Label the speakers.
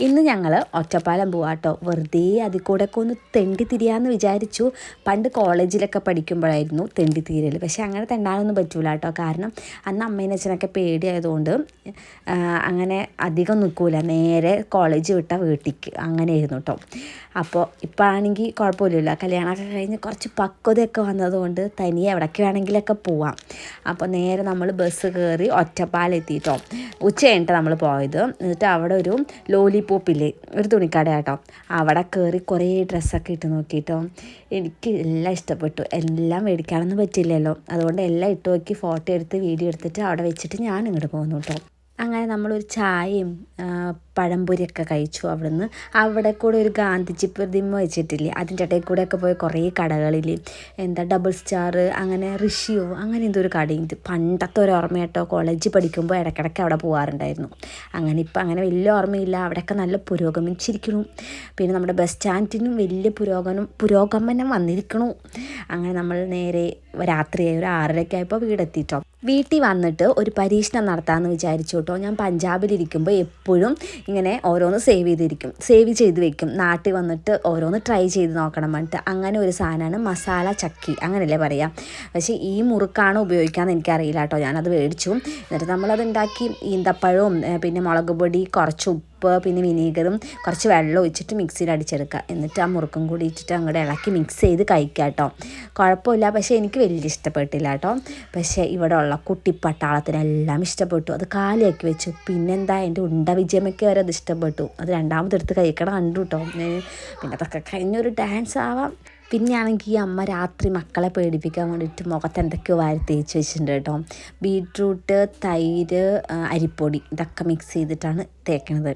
Speaker 1: ഇന്ന് ഞങ്ങൾ ഒറ്റപ്പാലം പോവാട്ടോ. വെറുതെ അതിൽ കൂടെയൊക്കെ ഒന്ന് തെണ്ടി തിരിയാമെന്ന് വിചാരിച്ചു. പണ്ട് കോളേജിലൊക്കെ പഠിക്കുമ്പോഴായിരുന്നു തെണ്ടി തീരൽ. പക്ഷേ അങ്ങനെ തെണ്ടാനൊന്നും പറ്റൂല കേട്ടോ. കാരണം അന്ന് അമ്മേനും അച്ഛനൊക്കെ പേടിയായതുകൊണ്ട് അങ്ങനെ അധികം നിൽക്കൂല, നേരെ കോളേജ് വിട്ട വീട്ടിലേക്ക് അങ്ങനെയായിരുന്നു കേട്ടോ. അപ്പോൾ ഇപ്പോഴാണെങ്കിൽ കുഴപ്പമില്ലല്ലോ, കല്യാണമൊക്കെ കഴിഞ്ഞ് കുറച്ച് പക്വതയൊക്കെ വന്നതുകൊണ്ട് തനിയെ എവിടേക്ക് വേണമെങ്കിലൊക്കെ പോവാം. അപ്പോൾ നേരെ നമ്മൾ ബസ് കയറി ഒറ്റപ്പാലം എത്തിയിട്ടോ. ഉച്ച കഴിഞ്ഞിട്ട് നമ്മൾ പോയത്. എന്നിട്ട് അവിടെ ഒരു ലോലിപോപ്പില്ലേ, ഒരു തുണിക്കട കേട്ടോ. അവിടെ കയറി കുറേ ഡ്രസ്സൊക്കെ ഇട്ട് നോക്കിയിട്ടോ. എനിക്ക് എല്ലാം ഇഷ്ടപ്പെട്ടു. എല്ലാം മേടിക്കാനൊന്നും പറ്റില്ലല്ലോ, അതുകൊണ്ട് എല്ലാം ഇട്ട് നോക്കി ഫോട്ടോ എടുത്ത് വീഡിയോ എടുത്തിട്ട് അവിടെ വെച്ചിട്ട് ഞാൻ ഇങ്ങോട്ട് പോകുന്നു കേട്ടോ. അങ്ങനെ നമ്മളൊരു ചായയും പഴംപൊരിയൊക്കെ കഴിച്ചു. അവിടെ കൂടെ ഒരു ഗാന്ധിജി പ്രതിമ വെച്ചിട്ടില്ലേ, അതിൻ്റെ ഇടയിൽ കൂടെയൊക്കെ പോയി കുറേ കടകളിൽ ഡബിൾ സ്റ്റാർ, അങ്ങനെ ഋഷിയോ അങ്ങനെ എന്തോ ഒരു കടയുണ്ട്. പണ്ടത്തെ ഒരു ഓർമ്മ കേട്ടോ. കോളേജിൽ പഠിക്കുമ്പോൾ ഇടയ്ക്കിടയ്ക്ക് അവിടെ പോകാറുണ്ടായിരുന്നു. അങ്ങനെ ഇപ്പം അങ്ങനെ വലിയ ഓർമ്മയില്ല. അവിടെയൊക്കെ നല്ല പുരോഗമിച്ചിരിക്കണു. പിന്നെ നമ്മുടെ ബസ് സ്റ്റാൻഡിനും വലിയ പുരോഗമനം വന്നിരിക്കണു. അങ്ങനെ നമ്മൾ നേരെ രാത്രിയായി ഒരു 6:30 ആയപ്പോൾ വീടെത്തിയിട്ടോ. വീട്ടിൽ വന്നിട്ട് ഒരു പരീക്ഷണം നടത്താമെന്ന് വിചാരിച്ചു കേട്ടോ. ഞാൻ പഞ്ചാബിലിരിക്കുമ്പോൾ എപ്പോഴും ഇങ്ങനെ ഓരോന്ന് സേവ് ചെയ്ത് വെക്കും. നാട്ടിൽ വന്നിട്ട് ഓരോന്ന് ട്രൈ ചെയ്ത് നോക്കണം പറഞ്ഞിട്ട്. അങ്ങനെ ഒരു സാധനമാണ് മസാല ചക്കി, അങ്ങനെയല്ലേ പറയാം. പക്ഷേ ഈ മുറുക്കാണ് ഉപയോഗിക്കാമെന്ന് എനിക്കറിയില്ല കേട്ടോ. ഞാനത് മേടിച്ചു. എന്നിട്ട് നമ്മളത് ഉണ്ടാക്കി. ഈന്തപ്പഴവും പിന്നെ മുളക് പൊടി, കുറച്ച് ഉപ്പ്, പിന്നെ വിനീഗറും കുറച്ച് വെള്ളം ഒഴിച്ചിട്ട് മിക്സിയിൽ അടിച്ചെടുക്കുക. എന്നിട്ട് ആ മുറുക്കും കൂടി ഇട്ടിട്ട് അങ്ങോട്ട് ഇളക്കി മിക്സ് ചെയ്ത് കഴിക്കുക കേട്ടോ. കുഴപ്പമില്ല, പക്ഷേ എനിക്ക് വലിയ ഇഷ്ടപ്പെട്ടില്ല കേട്ടോ. പക്ഷേ ഇവിടെ ഉള്ള കുട്ടിപ്പട്ടാളത്തിനെല്ലാം ഇഷ്ടപ്പെട്ടു. അത് കാലിയാക്കി വെച്ചു. പിന്നെന്താ, എൻ്റെ ഉണ്ട വിജയമൊക്കെ വരെ അത് ഇഷ്ടപ്പെട്ടു. അത് രണ്ടാമതെടുത്ത് കഴിക്കണം കണ്ടു കേട്ടോ. പിന്നെ അതൊക്കെ കഴിഞ്ഞൊരു ഡാൻസ് ആവാം. പിന്നെയാണെങ്കിൽ ഈ അമ്മ രാത്രി മക്കളെ പേടിപ്പിക്കാൻ വേണ്ടിയിട്ട് മുഖത്ത് എന്തൊക്കെയോ വാരി തേച്ച് വെച്ചിട്ടുണ്ട് കേട്ടോ. ബീട്രൂട്ട്, തൈര്, അരിപ്പൊടി ഇതൊക്കെ മിക്സ് ചെയ്തിട്ടാണ് തേക്കണത്.